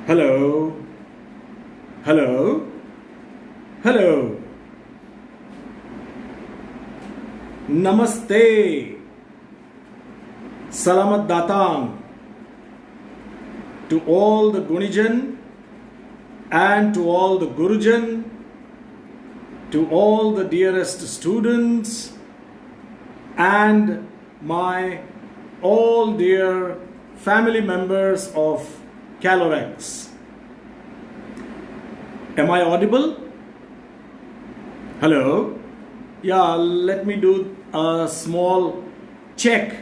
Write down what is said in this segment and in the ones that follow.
Hello, hello, hello. Namaste. Salamat datang to all the Gunijan and to all the Gurujan, to all the dearest students and my all dear family members of Calorex. Am I audible? Hello? Yeah, let me do a small check.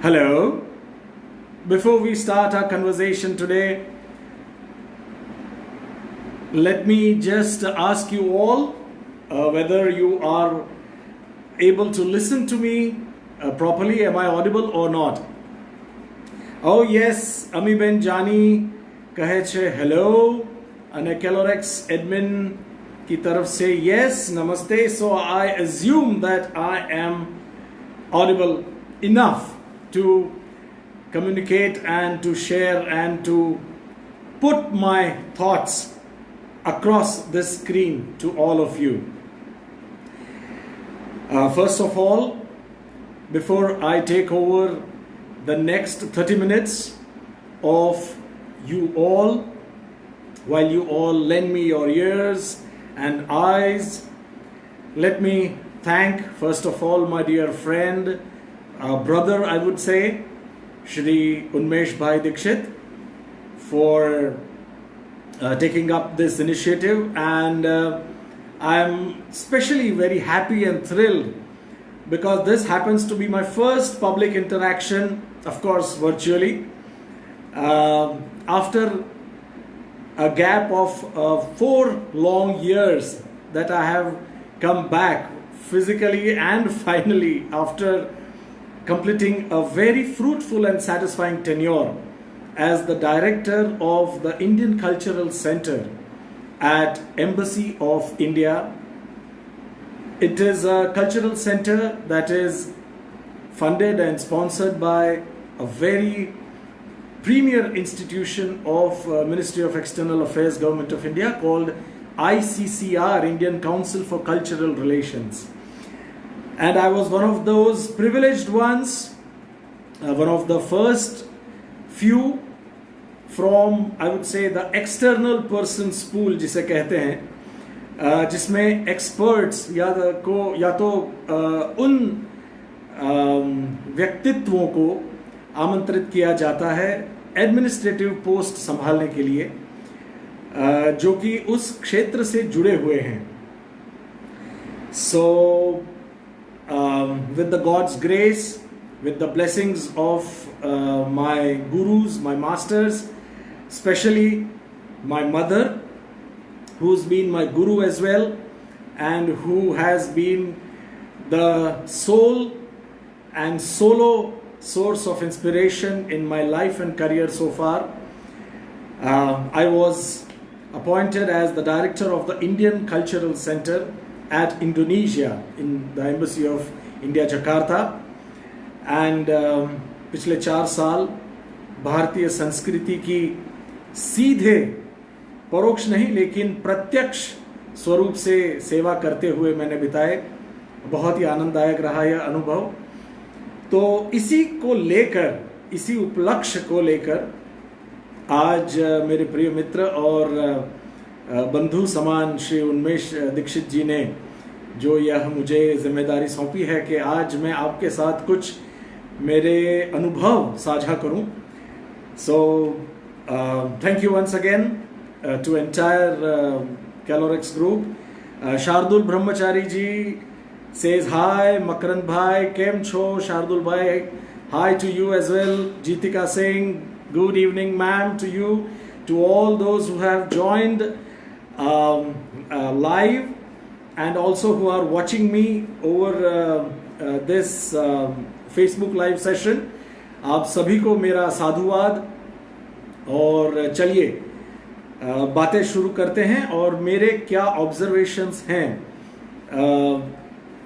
Hello? Before we start our conversation today, let me just ask you all whether you are able to listen to me properly. Am I audible or not? Oh yes, Ami Ben Jani kahe che hello and Calorex admin ki taraf se yes, namaste. So I assume that I am audible enough to communicate and to share and to put my thoughts across this screen to all of you. First of all, before I take over the next 30 minutes of you all, while you all lend me your ears and eyes, let me thank first of all my dear friend, brother I would say, Shri Unmesh Bhai Dikshit, for taking up this initiative, and I am especially very happy and thrilled because this happens to be my first public interaction, of course virtually, after a gap of 4 long years that I have come back physically and finally after completing a very fruitful and satisfying tenure as the director of the Indian Cultural Center at Embassy of India. It is a cultural center that is funded and sponsored by a very premier institution of Ministry of External Affairs, Government of India, called ICCR, Indian Council for Cultural Relations. And I was one of those privileged ones, one of the first few from, I would say, the external persons pool जिसे कहते हैं, जिसमें experts या तो उन व्यक्तित्वों को आमंत्रित किया जाता है एडमिनिस्ट्रेटिव पोस्ट संभालने के लिए जो कि उस क्षेत्र से जुड़े हुए हैं. सो with the God's grace, with the blessings of my gurus, my masters, especially my mother, who's been my guru as well and who has been the sole and solo source of inspiration in my life and career so far. I was appointed as the director of the Indian Cultural Center at Indonesia in the Embassy of India, Jakarta, and पिछले 4 साल भारतीय संस्कृति की सीधे परोक्ष नहीं लेकिन प्रत्यक्ष स्वरूप से सेवा करते हुए मैंने बिताए. बहुत ही आनंददायक रहा यह अनुभव. तो इसी को लेकर, इसी उपलक्ष्य को लेकर आज मेरे प्रिय मित्र और बंधु समान श्री उन्मेष दीक्षित जी ने जो यह मुझे जिम्मेदारी सौंपी है कि आज मैं आपके साथ कुछ मेरे अनुभव साझा करूं. So thank you once again to entire Calorex group. Shardul Brahmachari ji says hi. Makarand bhai, kem cho? Shardul bhai, hi to you as well. Jitika Singh, good evening ma'am to you. To all those who have joined live and also who are watching me over this Facebook live session, आप सभी को मेरा साधुवाद. और चलिए बातें शुरू करते हैं और मेरे क्या ऑब्जर्वेशंस हैं.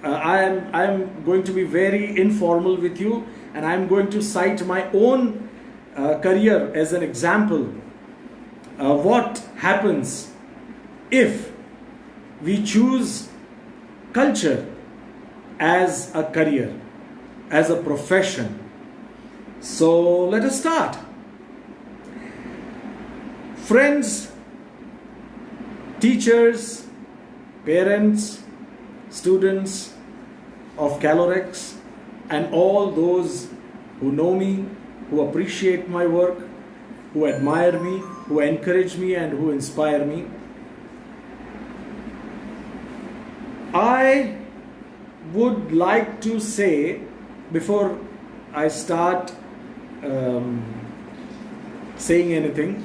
I am going to be very informal with you and I am going to cite my own career as an example, what happens if we choose culture as a career, as a profession. So let us start. Friends, teachers, parents, students of Calorex, and all those who know me, who appreciate my work, who admire me, who encourage me, and who inspire me. I would like to say, before I start saying anything,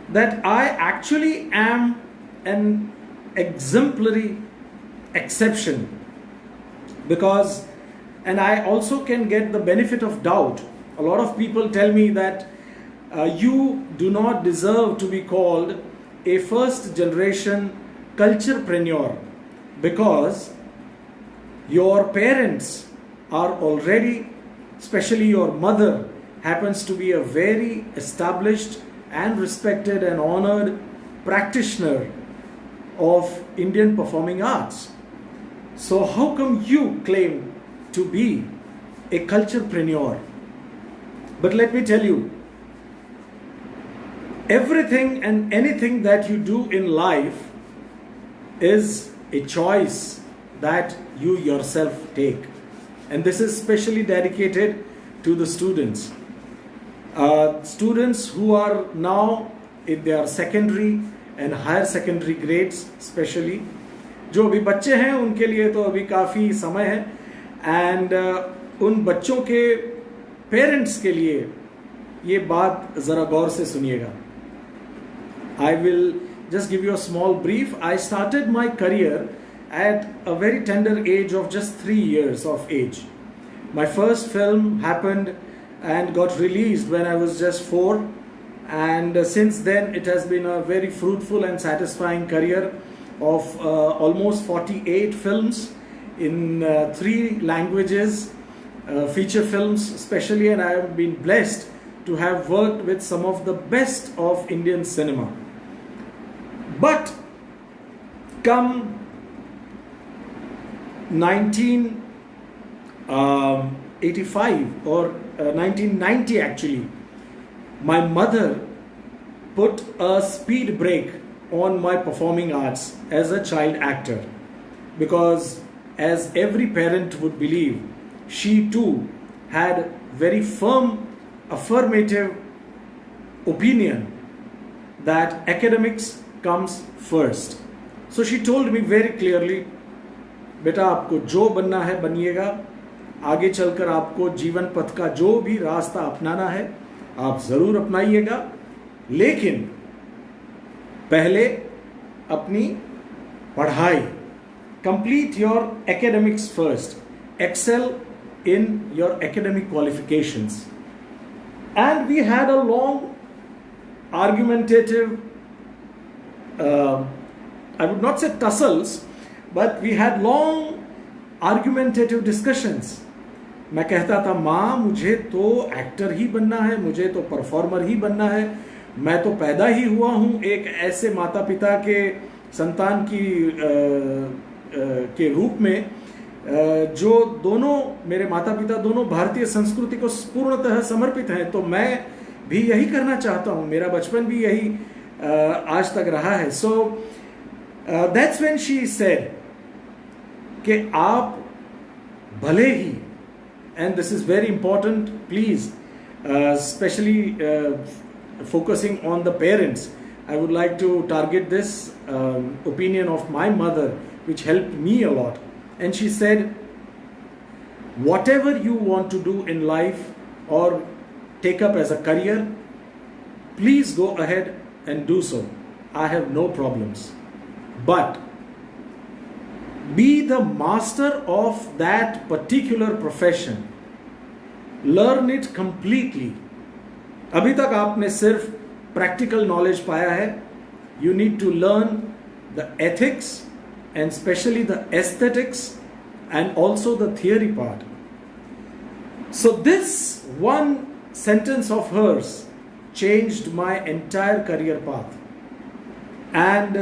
that I actually am an exemplary exception, because, and I also can get the benefit of doubt. A lot of people tell me that you do not deserve to be called a first generation culturepreneur because your parents are already, especially your mother, happens to be a very established and respected and honored practitioner of Indian performing arts. So how come you claim to be a culturepreneur? But let me tell you, everything and anything that you do in life is a choice that you yourself take. And this is specially dedicated to the students. Students who are now in their secondary and higher secondary grades, especially जो अभी बच्चे हैं उनके लिए तो अभी काफ़ी समय है, एंड उन बच्चों के पेरेंट्स के लिए ये बात ज़रा गौर से सुनिएगा. I will just give you a small brief. I started my career at a very tender age of just 3 years of age. My first film happened and got released when I was just 4, and since then it has been a very fruitful and satisfying career of almost 48 films in 3 languages, feature films especially, and I have been blessed to have worked with some of the best of Indian cinema. But come 1985 or 1990 actually, my mother put a speed brake on my performing arts as a child actor, because as every parent would believe, she too had very firm affirmative opinion that academics comes first. So she told me very clearly, बेटा आपको जो बनना है बनिएगा, आगे चलकर आपको जीवन पथ का जो भी रास्ता अपनाना है आप जरूर अपनाइएगा, लेकिन पहले अपनी पढ़ाई, complete your academics first, excel in your academic qualifications. And we had a long argumentative, I would not say tussles, but we had long argumentative discussions. मैं कहता था माँ मुझे तो एक्टर ही बनना है, मुझे तो परफॉर्मर ही बनना है, मैं तो पैदा ही हुआ हूँ एक ऐसे माता पिता के संतान की के रूप में, जो दोनों मेरे माता पिता दोनों भारतीय संस्कृति को पूर्णतः समर्पित हैं, तो मैं भी यही करना चाहता हूँ, मेरा बचपन भी यही आज तक रहा है. So that's when she said कि आप भले ही, and this is very important, please, especially focusing on the parents, I would like to target this opinion of my mother, which helped me a lot. And she said, whatever you want to do in life or take up as a career, please go ahead and do so. I have no problems. But be the master of that particular profession. Learn it completely. अभी तक आपने सिर्फ practical knowledge पाया है. You need to learn the ethics and especially the aesthetics and also the theory part. So this one sentence of hers changed my entire career path. And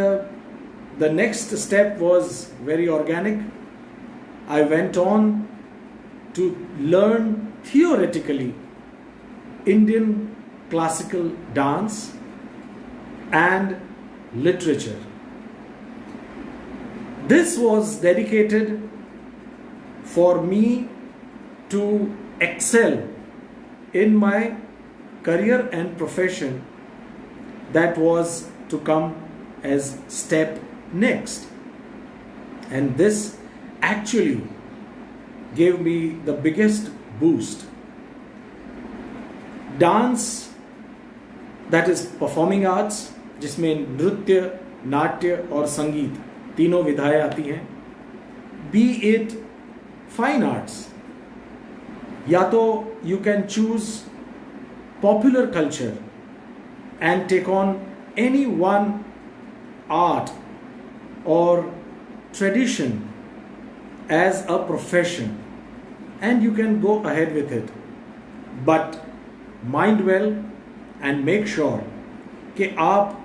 the next step was very organic. I went on to learn theoretically Indian classical dance and literature. This was dedicated for me to excel in my career and profession that was to come as step next. And this actually gave me the biggest boost. Dance, that is performing arts, जिसमें नृत्य, नाट्य और संगीत तीनों विधाएं आती हैं. Be it fine arts, या तो you can choose popular culture and take on any one art or tradition as a profession, and you can go ahead with it. But mind well and make sure कि आप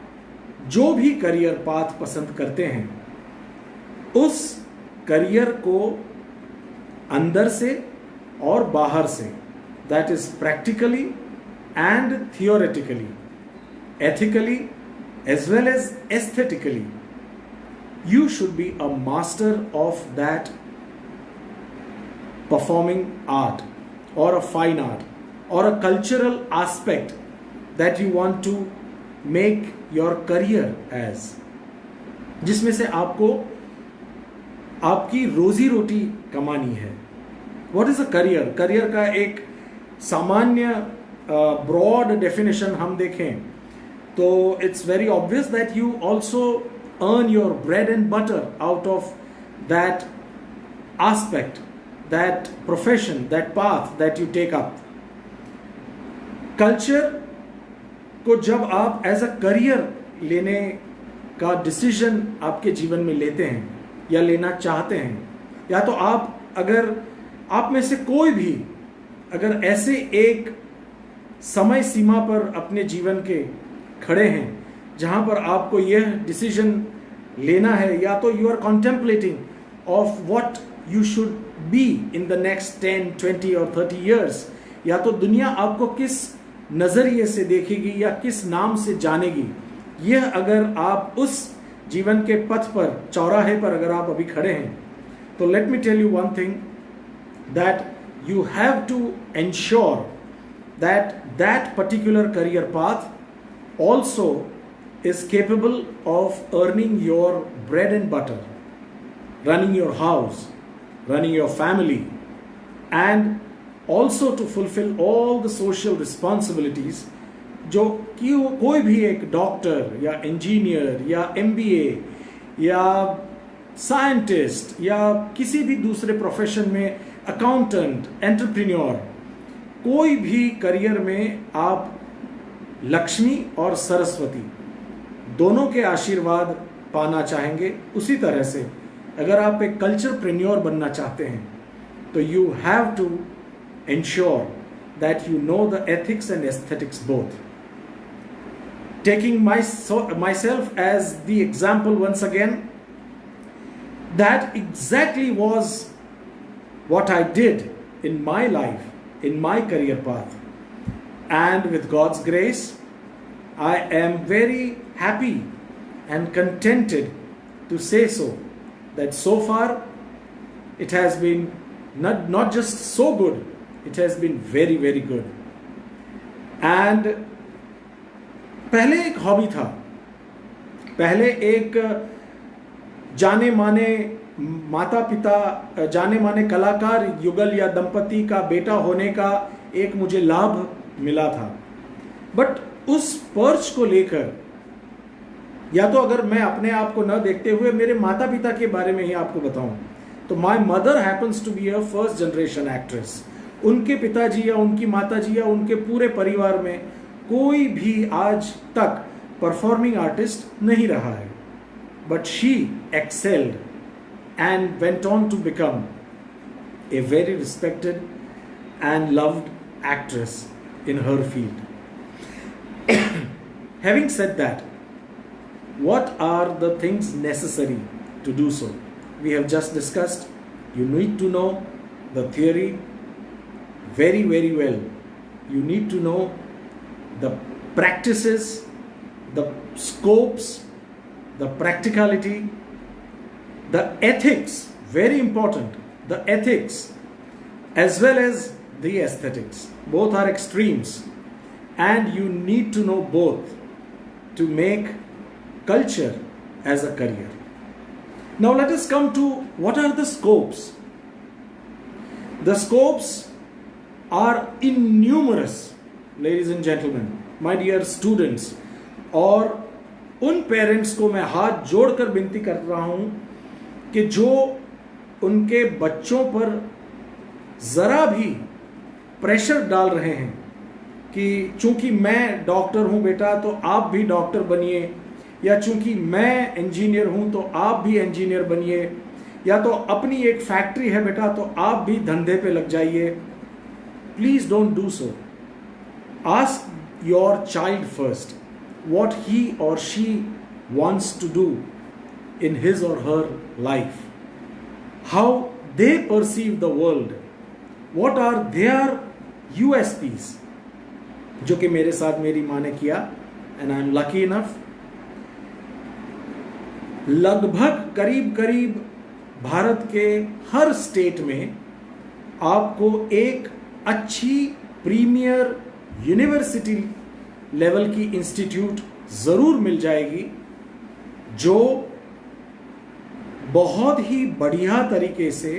जो भी career path पसंद करते हैं उस career को अंदर से और बाहर से, that is practically and theoretically, ethically as well as aesthetically, you should be a master of that performing art or a fine art or a cultural aspect that you want to make your career as, जिसमें से आपको आपकी रोजी रोटी कमानी है. What is a career? Career का एक सामान्य ब्रॉड डेफिनेशन हम देखें तो it's very obvious that you also earn your bread and butter out of that aspect, that profession, that path that you take up. Culture को जब आप as a career लेने का डिसीजन आपके जीवन में लेते हैं या लेना चाहते हैं, या तो आप अगर आप में से कोई भी अगर ऐसे एक समय सीमा पर अपने जीवन के खड़े हैं जहां पर आपको यह डिसीजन लेना है, या तो you are contemplating of what you should be in the next 10, 20 और 30 ईयर्स, या तो दुनिया आपको किस नजरिए से देखेगी या किस नाम से जानेगी, यह अगर आप उस जीवन के पथ पर, चौराहे पर अगर आप अभी खड़े हैं, तो let me tell you one thing, that you have to ensure that that particular career path also is capable of earning your bread and butter, running your house, running your family, and also to fulfill all the social responsibilities जो कि कोई भी एक doctor या engineer या MBA या scientist या किसी भी दूसरे प्रोफेशन में, अकाउंटेंट, एंटरप्रेन्योर, कोई भी करियर में आप लक्ष्मी और सरस्वती दोनों के आशीर्वाद पाना चाहेंगे. उसी तरह से अगर आप एक कल्चरप्रेन्योर बनना चाहते हैं तो you have to ensure that you know the ethics and aesthetics both. Taking myself as the example once again, that exactly was what I did in my life, in my career path. And with God's grace, I am very happy and contented to say so, that so far it has been not just so good, it has been very, very good. And पहले एक hobby था, पहले एक जाने माने माता पिता, जाने माने कलाकार युगल या दंपति का बेटा होने का एक मुझे लाभ मिला था. बट उस पर्च को लेकर, या तो अगर मैं अपने आप को न देखते हुए मेरे माता पिता के बारे में ही आपको बताऊं, तो my mother happens to be a first generation actress. उनके पिताजी या उनकी माताजी या उनके पूरे परिवार में कोई भी आज तक परफॉर्मिंग आर्टिस्ट नहीं रहा है. But she excelled and went on to become a very respected and loved actress. in her field. Having said that, what are the things necessary to do so? We have just discussed, you need to know the theory very, very well. You need to know the practices, the scopes, the practicality, the ethics, very important, the ethics, as well as the aesthetics. Both are extremes, and you need to know both to make culture as a career. Now let us come to what are the scopes. The scopes are innumerous, ladies and gentlemen, my dear students, और उन parents को मैं हाथ जोड़कर विनती कर रहा हूं कि जो उनके बच्चों पर जरा भी प्रेशर डाल रहे हैं कि चूंकि मैं डॉक्टर हूं बेटा तो आप भी डॉक्टर बनिए, या चूंकि मैं इंजीनियर हूं तो आप भी इंजीनियर बनिए, या तो अपनी एक फैक्ट्री है बेटा तो आप भी धंधे पे लग जाइए. Please don't do so. Ask your child first what he or she wants to do in his or her life, how they perceive the world, what are their USPs, जो कि मेरे साथ मेरी माँ ने किया, and I am lucky enough. लगभग करीब करीब भारत के हर स्टेट में आपको एक अच्छी प्रीमियर यूनिवर्सिटी लेवल की इंस्टीट्यूट जरूर मिल जाएगी जो बहुत ही बढ़िया तरीके से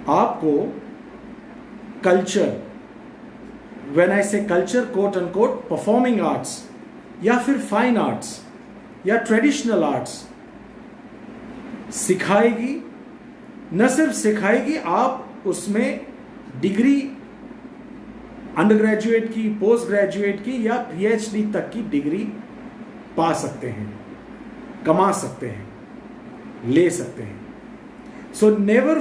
आपको culture, when I say culture quote and quote, performing arts या फिर फाइन आर्ट्स या ट्रेडिशनल आर्ट्स सिखाएगी. न सिर्फ सिखाएगी, आप उसमें डिग्री अंडर ग्रेजुएट की, पोस्ट ग्रेजुएट की या PhD तक की डिग्री पा सकते हैं, कमा सकते हैं, ले सकते हैं. So never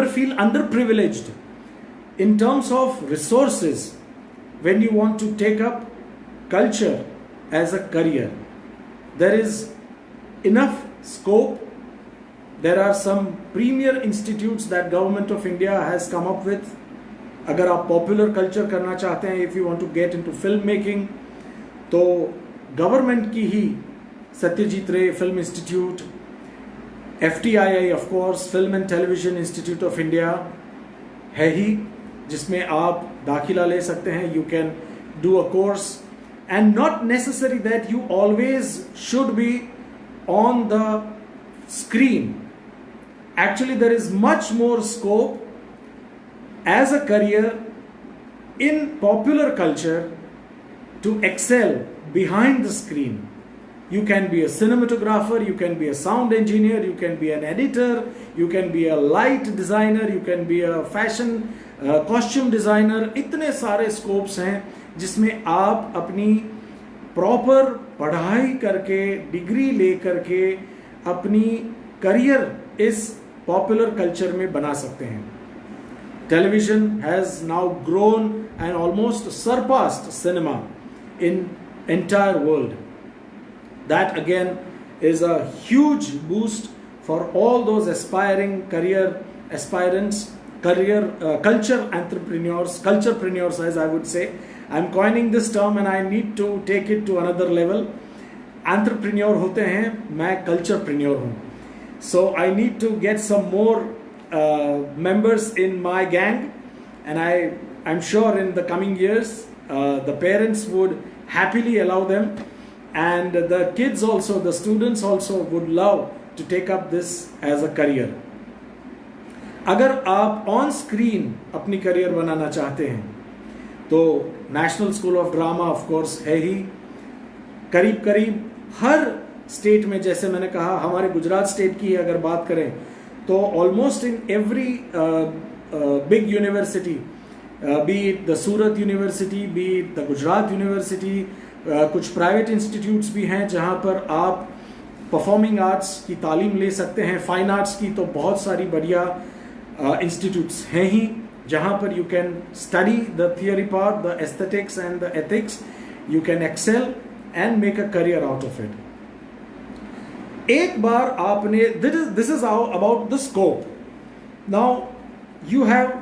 feel underprivileged in terms of resources when you want to take up culture as a career. There is enough scope. There are some premier institutes that Government of India has come up with. अगर आप popular culture करना चाहते हैं, if you want to get into film making, तो government की ही सत्यजीत रे film institute, FTII of course, film and television institute of India है ही, जिसमें आप दाखिला ले सकते हैं. You can do a course, and not necessary that you always should be on the screen. Actually, there is much more scope as a career in popular culture to excel behind the screen. You can be a cinematographer, you can be a sound engineer, you can be an editor, you can be a light designer, you can be a fashion costume designer. इतने सारे scopes हैं जिसमें आप अपनी proper पढ़ाई करके, degree ले करके अपनी करियर इस पॉपुलर कल्चर में बना सकते हैं. Television has now grown and almost surpassed cinema in entire world. That again is a huge boost for all those aspiring career aspirants, culture entrepreneurs, culturepreneurs as I would say. I'm coining this term and I need to take it to another level. Entrepreneur होते हैं, मैं culturepreneur हूँ. So I need to get some more members in my gang, and I'm sure in the coming years the parents would happily allow them, and the kids also, the students also would love to take up this as a career. अगर आप on screen अपनी career बनाना चाहते हैं तो national school of drama of course है ही. करीब करीब हर state में, जैसे मैंने कहा, हमारे गुजरात स्टेट की अगर बात करें तो almost in every big university, B it the Surat university, B it the Gujarat university, कुछ प्राइवेट इंस्टीट्यूट्स भी हैं जहां पर आप परफॉर्मिंग आर्ट्स की तालीम ले सकते हैं. फाइन आर्ट्स की तो बहुत सारी बढ़िया इंस्टीट्यूट्स हैं ही. जहाँ पर you can study the theory part, the aesthetics and the ethics. You can excel and make a career out of it. एक बार आपने, this is how about the scope. Now you have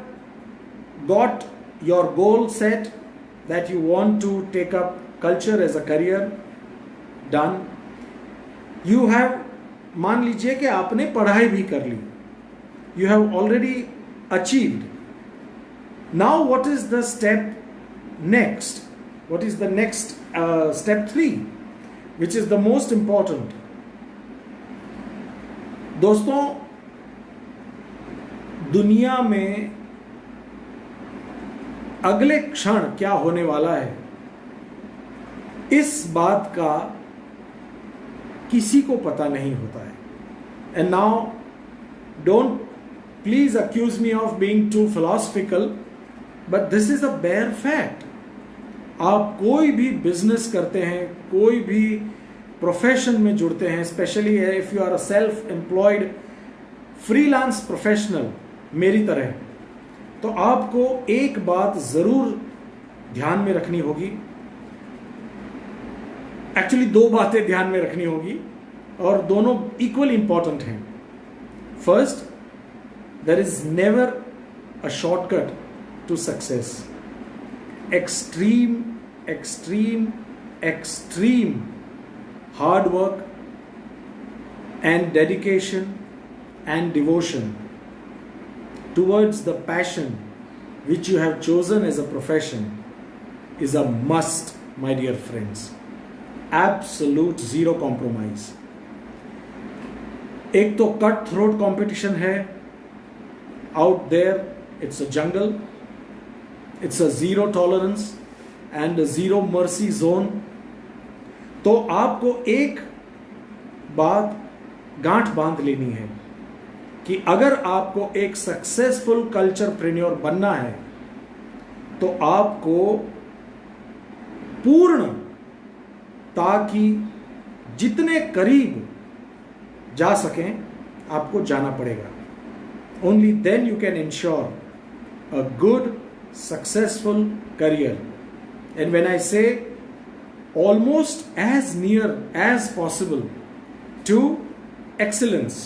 got your goal set that you want to take up culture as a career, done. You have, मान लीजिए कि आपने पढ़ाई भी कर ली, you have already achieved. Now what is the step next? What is the next step 3, which is the most important? दोस्तों, दुनिया में अगले क्षण क्या होने वाला है, इस बात का किसी को पता नहीं होता है. And now don't please accuse me of being too philosophical, but this is a bare fact. आप कोई भी बिजनेस करते हैं, कोई भी प्रोफेशन में जुड़ते हैं, specially if you are a self employed freelance professional मेरी तरह, तो आपको एक बात जरूर ध्यान में रखनी होगी. एक्चुअली 2 बातें ध्यान में रखनी होगी और दोनों इक्वली इंपॉर्टेंट हैं. First, there is never a shortcut to success. Extreme extreme extreme hard work and dedication and devotion towards the passion which you have chosen as a profession is a must, my dear friends. Absolute zero compromise. एक तो cut throat competition है out there. It's a jungle. It's a zero tolerance and a zero mercy zone. तो आपको एक बात गांठ बांध लेनी है कि अगर आपको एक सक्सेसफुल कल्चरप्रेन्योर बनना है तो आपको पूर्ण ताकि जितने करीब जा सकें आपको जाना पड़ेगा. Only then you can ensure a good successful career. And when I say almost as near as possible to excellence,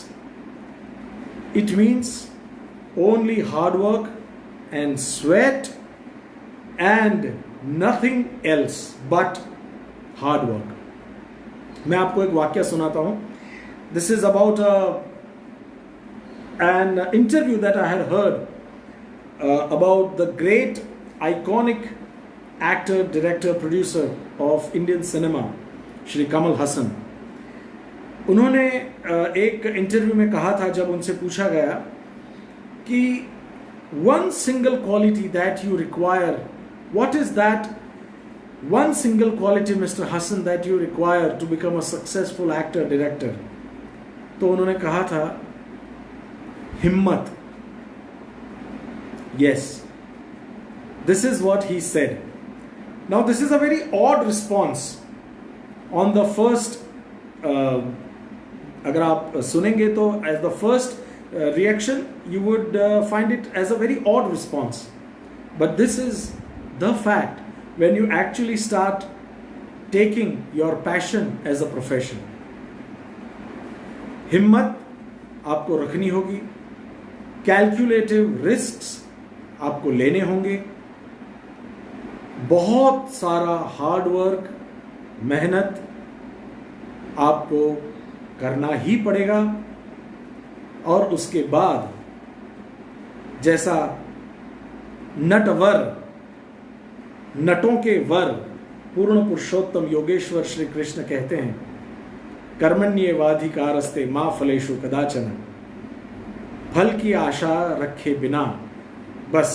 it means only hard work and sweat and nothing else but hard work. मैं आपको एक वाक्य सुनाता हूँ. This is about an interview that I had heard about the great iconic actor, director, producer of Indian cinema, Shri Kamal Haasan. उन्होंने एक interview में कहा था, जब उनसे पूछा गया कि one single quality that you require, what is that one single quality, Mr. Hassan, that you require to become a successful actor, director? तो उन्होंने कहा था हिम्मत. Yes, this is what he said. Now this is a very odd response on the first, अगर आप सुनेंगे तो as the first reaction you would find it as a very odd response, but this is the fact when you actually start taking your passion as a profession. हिम्मत आपको रखनी होगी, calculative risks आपको लेने होंगे, बहुत सारा हार्ड वर्क, मेहनत आपको करना ही पड़ेगा. और उसके बाद जैसा नटवर, नटों के वर पूर्ण पुरुषोत्तम योगेश्वर श्री कृष्ण कहते हैं, कर्मण्येवाधिकारस्ते मा फलेषु कदाचन, फल की आशा रखे बिना बस.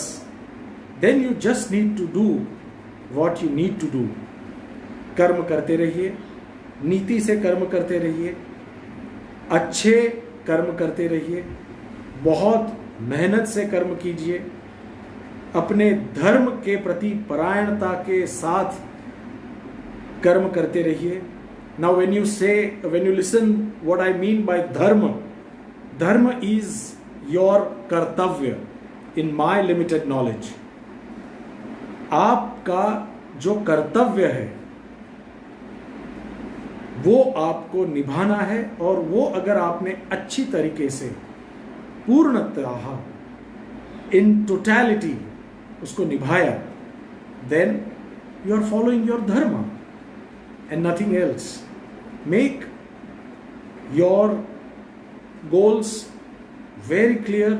Then you just need to do what you need to do. कर्म करते रहिए, नीति से कर्म करते रहिए, अच्छे कर्म करते रहिए, बहुत मेहनत से कर्म कीजिए, अपने धर्म के प्रति परायणता के साथ कर्म करते रहिए. Now when you listen what I mean by dharma is your kartavya, in my limited knowledge. आपका जो कर्तव्य है वो आपको निभाना है, और वो अगर आपने अच्छी तरीके से पूर्णतः इन टोटैलिटी उसको निभाया, then you are following your dharma and nothing else. Make your goals very clear,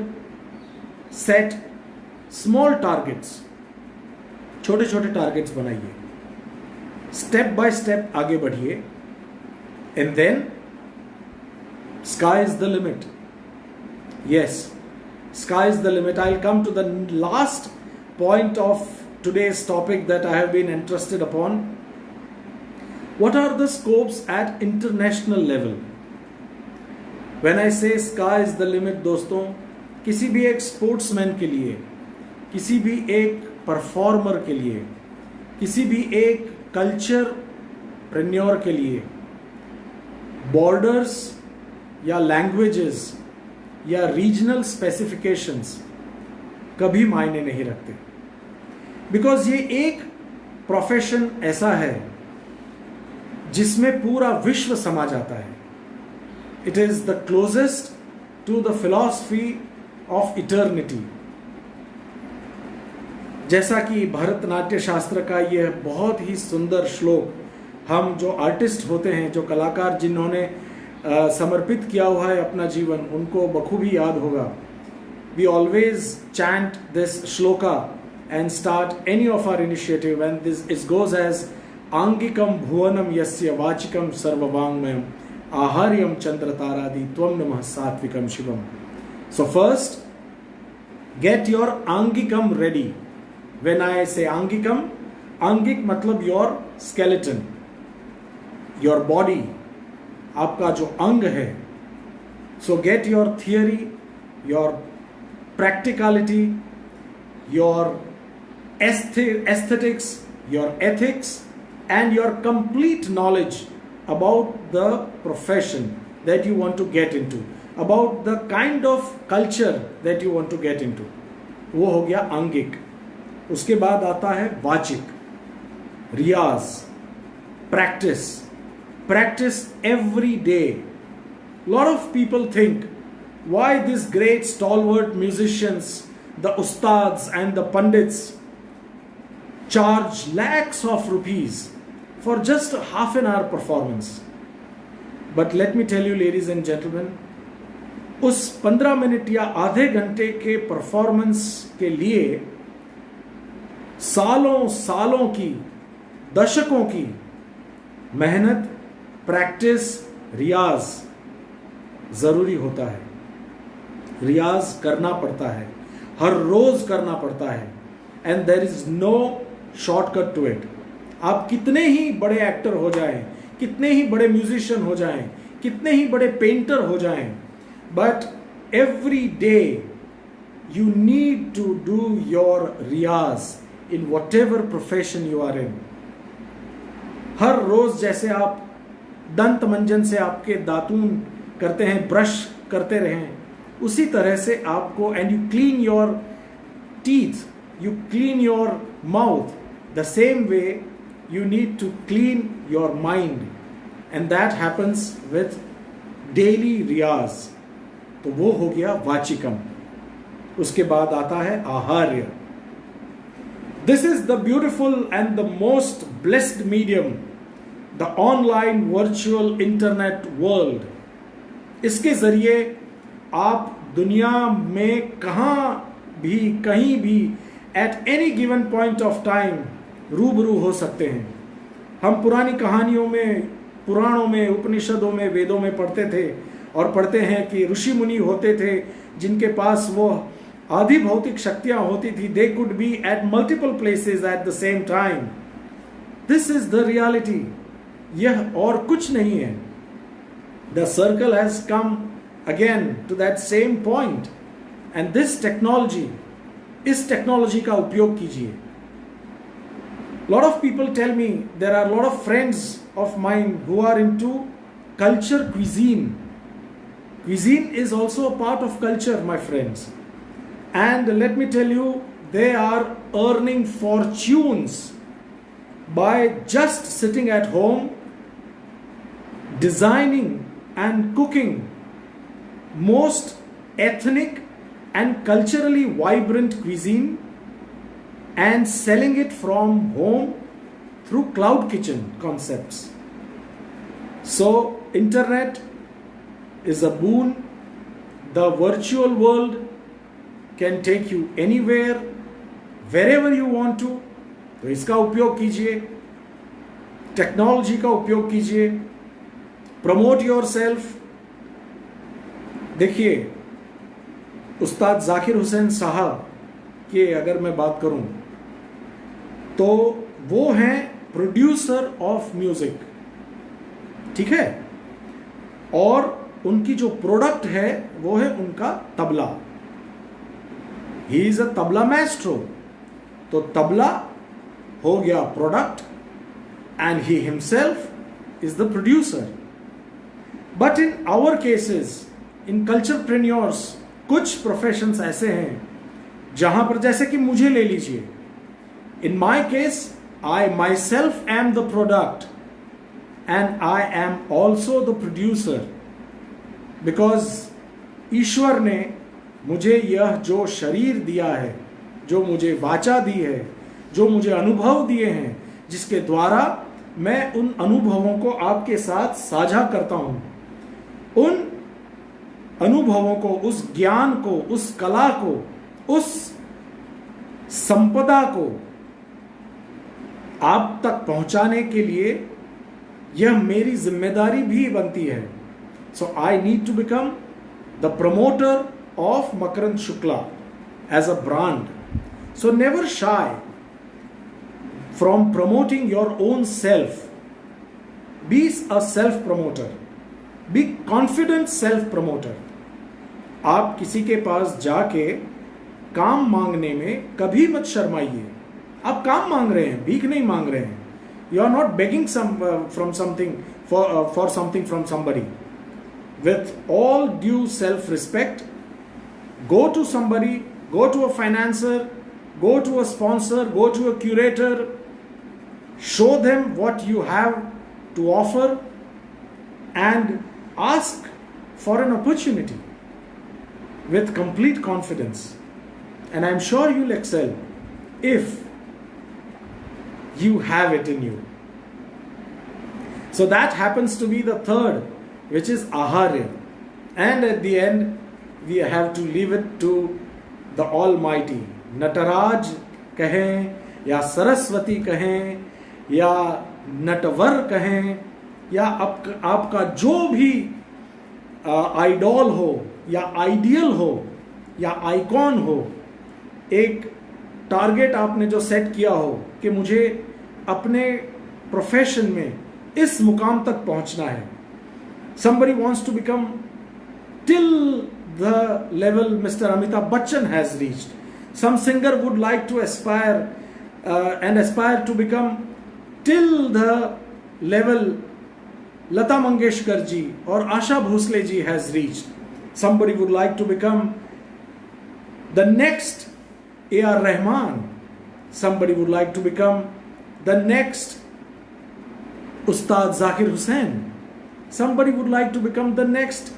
set small targets, छोटे छोटे टारगेट्स बनाइए, स्टेप बाय स्टेप आगे बढ़िए, and then sky is the limit. Yes, sky is the limit. I will come to the last point of today's topic that I have been interested upon. What are the scopes at international level? When I say sky is the limit, दोस्तों, किसी भी एक sportsman के लिए, किसी भी एक performer के लिए, किसी भी एक कल्चर प्रेन्योर के लिए बॉर्डर्स या लैंग्वेजेस या रीजनल स्पेसिफिकेशंस कभी मायने नहीं रखते. बिकॉज ये एक प्रोफेशन ऐसा है जिसमें पूरा विश्व समा जाता है. It is the closest to the philosophy of eternity. जैसा कि भरतनाट्य शास्त्र का यह बहुत ही सुंदर श्लोक हम जो आर्टिस्ट होते हैं, जो कलाकार जिन्होंने समर्पित किया हुआ है अपना जीवन, उनको बखूबी याद होगा. We always chant this shloka and start any of our initiative, and this it goes as angikam bhuvanam yasya vachikam sarvavangmayam aharyam chandrataradi tvam namah satvikam shivam. So first, get your angikam ready. When I say angikam, angik matlab your skeleton, your body, आपका जो अंग है. So get your theory, your practicality, your aesthetics, your ethics, and your complete knowledge about the profession that you want to get into, about the kind of culture that you want to get into. वो हो गया आंगिक. उसके बाद आता है वाचिक, रियाज, practice. Practice every day. Lot of people think, why these great stalwart musicians, the ustads and the pandits, charge lakhs of rupees for just a half an hour performance. But let me tell you, ladies and gentlemen, उस 15 minute या आधे घंटे के performance के लिए सालों सालों की, दशकों की मेहनत, प्रैक्टिस, रियाज जरूरी होता है. रियाज करना पड़ता है, हर रोज करना पड़ता है. And there is no shortcut to it. आप कितने ही बड़े एक्टर हो जाएं, कितने ही बड़े म्यूजिशियन हो जाएं, कितने ही बड़े पेंटर हो जाएं, but every day you need to do your riyaz in whatever profession you are in. हर रोज जैसे आप दंत मंजन से आपके दातून करते हैं, ब्रश करते रहें, उसी तरह से आपको, and you clean your teeth, you clean your mouth, the same way you need to clean your mind, and that happens with daily riyaz. तो वो हो गया वाचिकम. उसके बाद आता है आहार्य. This is the beautiful and the most blessed medium, the online virtual internet world. इसके जरिए आप दुनिया में कहाँ भी, कहीं भी, at any given point of time रूबरू हो सकते हैं. हम पुरानी कहानियों में, पुराणों में, उपनिषदों में, वेदों में पढ़ते थे और पढ़ते हैं कि ऋषि मुनि होते थे जिनके पास वो आधि भौतिक शक्तियां होती थी. They could be at multiple places at the same time. This is the reality. यह और कुछ नहीं है. The circle has come again to that same point, and this technology, इस टेक्नोलॉजी का उपयोग कीजिए. Lot of people tell me, there are lot of friends of mind who are into culture, cuisine. Cuisine is also a part of culture, my friends. and let me tell you, they are earning fortunes by just sitting at home designing and cooking most ethnic and culturally vibrant cuisine and selling it from home through cloud kitchen concepts. So internet is a boon. The virtual world can take you anywhere, wherever you want to. तो इसका उपयोग कीजिए, technology का उपयोग कीजिए, promote your self. देखिए, उस्ताद जाकिर हुसैन साहब की अगर मैं बात करूं तो वो हैं प्रोड्यूसर ऑफ म्यूजिक, ठीक है, और उनकी जो प्रोडक्ट है वो है उनका tabla. He is a tabla maestro. तो तबला हो गया product and he himself is the producer. But in our cases, in culturepreneurs, कुछ प्रोफेशंस ऐसे हैं जहां पर, जैसे कि मुझे ले लीजिए, in my case I myself am the product and I am also the producer, because ईश्वर ने मुझे यह जो शरीर दिया है, जो मुझे वाचा दी है, जो मुझे अनुभव दिए हैं, जिसके द्वारा मैं उन अनुभवों को आपके साथ साझा करता हूं, उन अनुभवों को, उस ज्ञान को, उस कला को, उस संपदा को आप तक पहुंचाने के लिए यह मेरी जिम्मेदारी भी बनती है. So I need to become the promoter of Makarand Shukla as a brand. So never shy from promoting your own self. Be a self promoter. Be confident self promoter. आप किसी के पास जाके काम मांगने में कभी मत शर्माइए. आप काम मांग रहे हैं, भीख नहीं मांग रहे हैं. You are not begging from something for something from somebody. With all due self respect, go to somebody, go to a financer, go to a sponsor, go to a curator, show them what you have to offer and ask for an opportunity with complete confidence. And I'm sure you'll excel if you have it in you. So that happens to be the third, which is aharya. And at the end, we have to leave it to the Almighty. Nataraj कहें या सरस्वती कहें या नटवर कहें या आपका जो भी idol हो या आइडियल हो या आइकॉन हो, एक टारगेट आपने जो सेट किया हो कि मुझे अपने प्रोफेशन में इस मुकाम तक पहुंचना है. Somebody wants to become till the level Mr. Amitabh Bachchan has reached. Some singer would like to aspire to become till the level Lata Mangeshkar ji or Asha Bhosle ji has reached. Somebody would like to become the next A.R. Rahman. Somebody would like to become the next Ustad Zakir Hussain. Somebody would like to become the next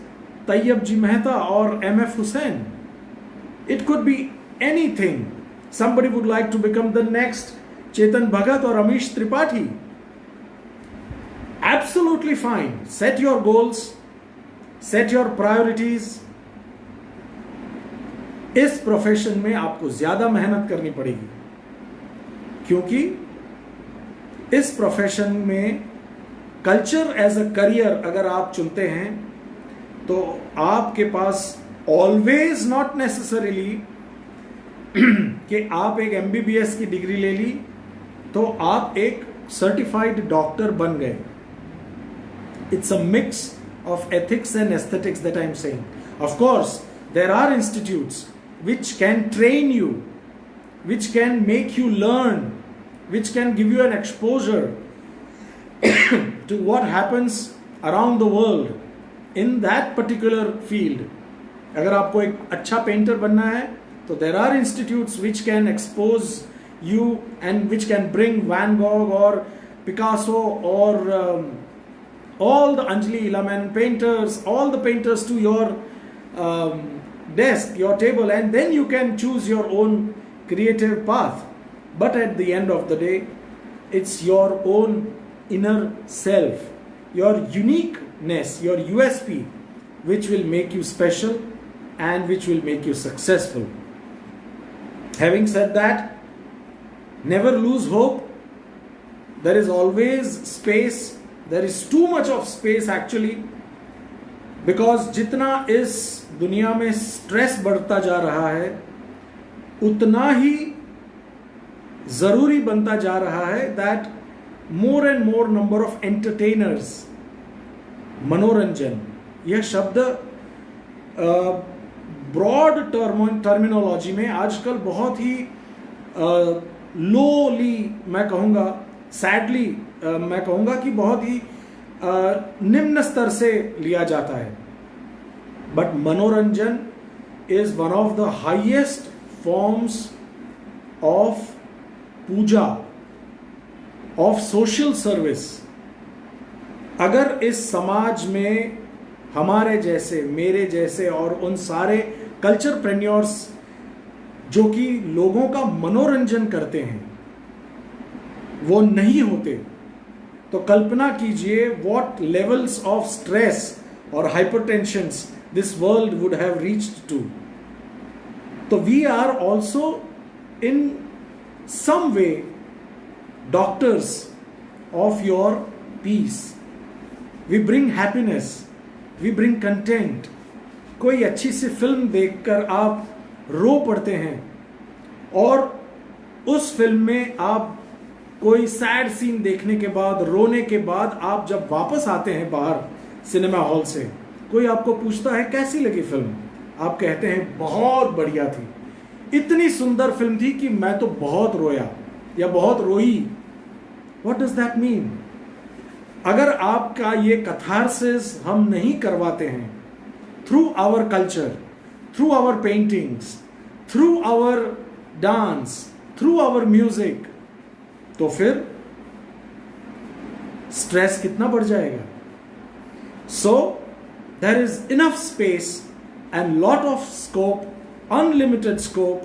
Tayyab Ji Mehta or M.F. Hussain. It could be anything. Somebody would like to become the next Chetan Bhagat or Amish Tripathi. Absolutely fine. Set your goals. Set your priorities. इस profession में आपको ज्यादा मेहनत करनी पड़ेगी, क्योंकि इस profession में कल्चर एज अ करियर अगर आप चुनते हैं तो आपके पास ऑलवेज नॉट नेसेसरीली कि आप एक MBBS की डिग्री ले ली तो आप एक सर्टिफाइड डॉक्टर बन गए. It's a mix of ethics and aesthetics that I am saying. Of course there are institutes which can train you, which can make you learn, which can give you an exposure to what happens around the world in that particular field. अगर आपको एक अच्छा painter बनना है So there are institutes which can expose you and which can bring Van Gogh or Picasso or all the Anjali Ilaman painters, all the painters to your desk, your table, and then you can choose your own creative path. But at the end of the day, it's your own inner self, your uniqueness, your USP, which will make you special and which will make you successful. Having said that, never lose hope. There is always space. There is too much of space actually, because जितना इस दुनिया में stress बढ़ता जा रहा है, उतना ही जरूरी बनता जा रहा है that more and more number of entertainers, मनोरंजन, यह शब्द ब्रॉड टर्मिनोलॉजी में आजकल बहुत ही लोली, मैं कहूँगा सैडली, मैं कहूँगा कि बहुत ही निम्न स्तर से लिया जाता है. बट मनोरंजन is one of the highest forms of puja, of social service. अगर इस समाज में हमारे जैसे, मेरे जैसे और उन सारे कल्चर प्रेन्योर्स जो कि लोगों का मनोरंजन करते हैं वो नहीं होते, तो कल्पना कीजिए व्हाट लेवल्स ऑफ स्ट्रेस और hypertensions this world would have reached to. तो we are also in some way doctors of your peace. We bring happiness, we bring content. कोई अच्छी सी फिल्म देखकर आप रो पड़ते हैं और उस फिल्म में आप कोई सैड सीन देखने के बाद, रोने के बाद आप जब वापस आते हैं बाहर सिनेमा हॉल से, कोई आपको पूछता है कैसी लगी फिल्म, आप कहते हैं बहुत बढ़िया थी, इतनी सुंदर फिल्म थी कि मैं तो बहुत रोया या बहुत रोई. What does that mean? अगर आपका ये कैथारसिस हम नहीं करवाते हैं through our culture, through our paintings, through our dance, through our music, तो फिर स्ट्रेस कितना बढ़ जाएगा. So there is enough space and lot of scope, unlimited scope.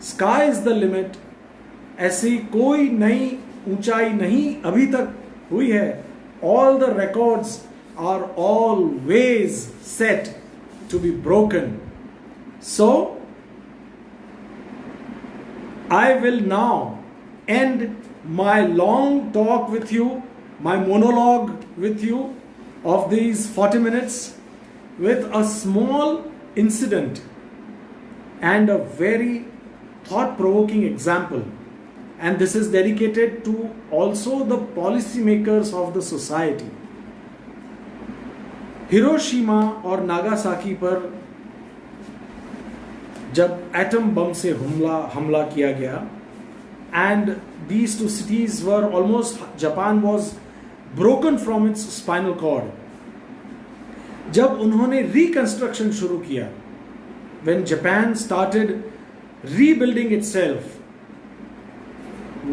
Sky is the limit. ऐसी कोई नई ऊंचाई नहीं अभी तक हुई है. All the records are always set to be broken. So I will now end my long talk with you, my monologue with you of these 40 minutes with a small incident and a very thought-provoking example. And this is dedicated to also the policymakers of the society. Hiroshima और Nagasaki पर जब atom bomb से हमला किया गया, and these two cities were almost, Japan was broken from its spinal cord. जब उन्होंने reconstruction शुरू किया, when Japan started rebuilding itself,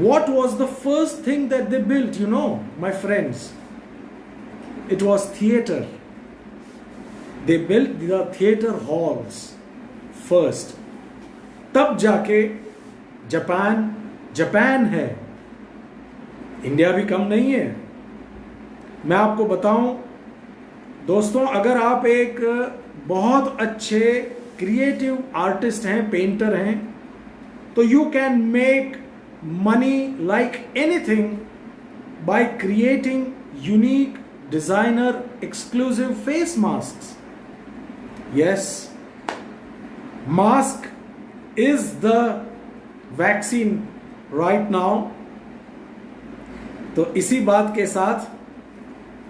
what was the first thing that they built? You know, my friends, it was theater. They built the theater halls first. तब जाके Japan है. India भी कम नहीं है. मैं आपको बताऊं दोस्तों, अगर आप एक बहुत अच्छे क्रिएटिव आर्टिस्ट हैं, पेंटर हैं, तो you can make money like anything by creating unique designer exclusive face mask. Yes, mask is the vaccine right now. तो इसी बात के साथ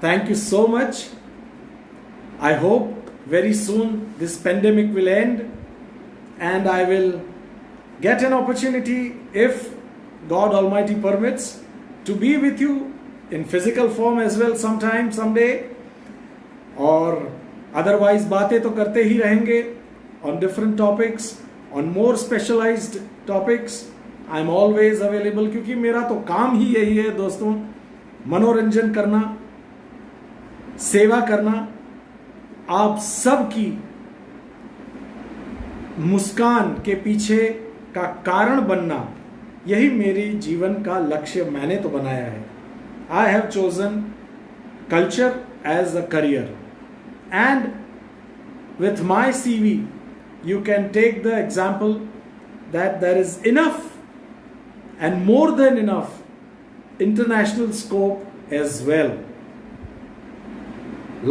thank you so much. I hope very soon this pandemic will end and I will get an opportunity, if God Almighty permits, to be with you in physical form as well sometime, someday. और otherwise बातें तो करते ही रहेंगे on different topics, on more specialized topics, I'm always available, क्योंकि मेरा तो काम ही यही है दोस्तों, मनोरंजन करना, सेवा करना, आप सबकी मुस्कान के पीछे का कारण बनना, यही मेरी जीवन का लक्ष्य मैंने तो बनाया है. I have chosen culture as a career, and with my CV you can take the example that there is enough and more than enough international scope as well.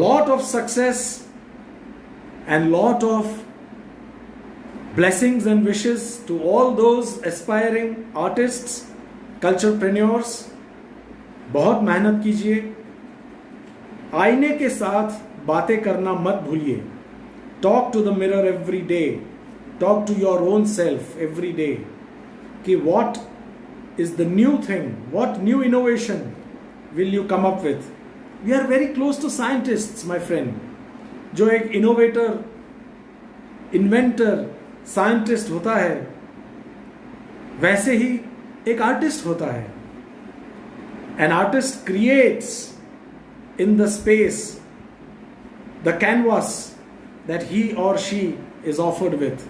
Lot of success and lot of blessings and wishes to all those aspiring artists, culturepreneurs. बहुत मेहनत कीजिए, आईने के साथ बातें करना मत भूलिए. Talk to the mirror every day. Talk to your own self every day. कि what is the new thing? What new innovation will you come up with? We are very close to scientists, my friend. जो एक innovator, inventor, scientist होता है, वैसे ही एक artist होता है. An artist creates in the space the canvas that he or she is offered with,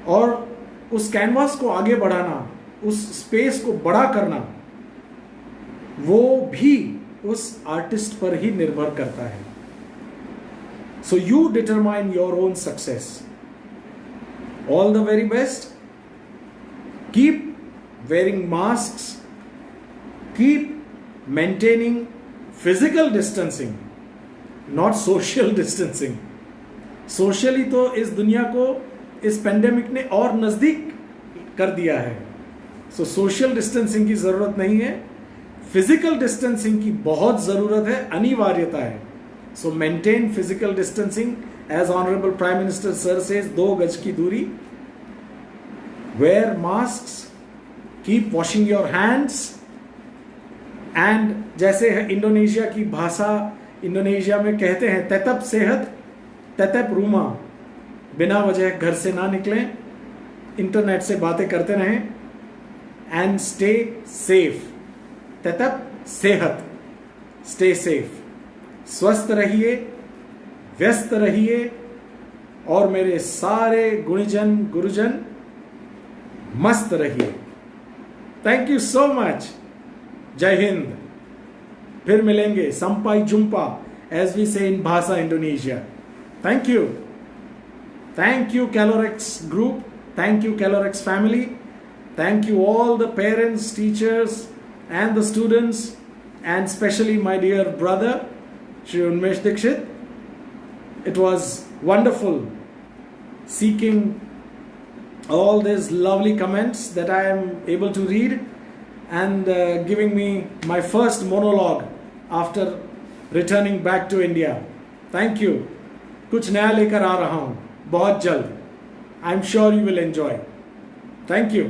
और उस कैनवास को आगे बढ़ाना, उस स्पेस को बड़ा करना, वो भी उस आर्टिस्ट पर ही निर्भर करता है. So you determine your own success. All the very best. Keep wearing masks, keep maintaining physical distancing, not social distancing. Socially तो इस दुनिया को इस पेंडेमिक ने और नजदीक कर दिया है. सो सोशल डिस्टेंसिंग की जरूरत नहीं है, फिजिकल डिस्टेंसिंग की बहुत जरूरत है, अनिवार्यता है. So maintain physical distancing as honourable prime minister sir says, 2 गज की दूरी, wear mask, keep washing your hands, and जैसे इंडोनेशिया की भाषा, इंडोनेशिया में कहते हैं तेतप सेहत तेतप रूमा, बिना वजह घर से ना निकलें, इंटरनेट से बातें करते रहें, एंड स्टे सेफ. तेतप सेहत, स्टे सेफ. स्वस्थ रहिए, व्यस्त रहिए, और मेरे सारे गुणीजन गुरुजन मस्त रहिए. Thank you so much. जय हिंद. फिर मिलेंगे. संपाई जुम्पा एज वी से इन भाषा Indonesia. Thank you. Thank you, Calorex group. Thank you, Calorex family. Thank you all the parents, teachers, and the students, and especially my dear brother, Shri Unmesh Dikshit. It was wonderful seeking all these lovely comments that I am able to read, and giving me my first monologue after returning back to India. Thank you. कुछ नया लेकर आ रहा हूं बहुत जल्द. I am sure you will enjoy. Thank you.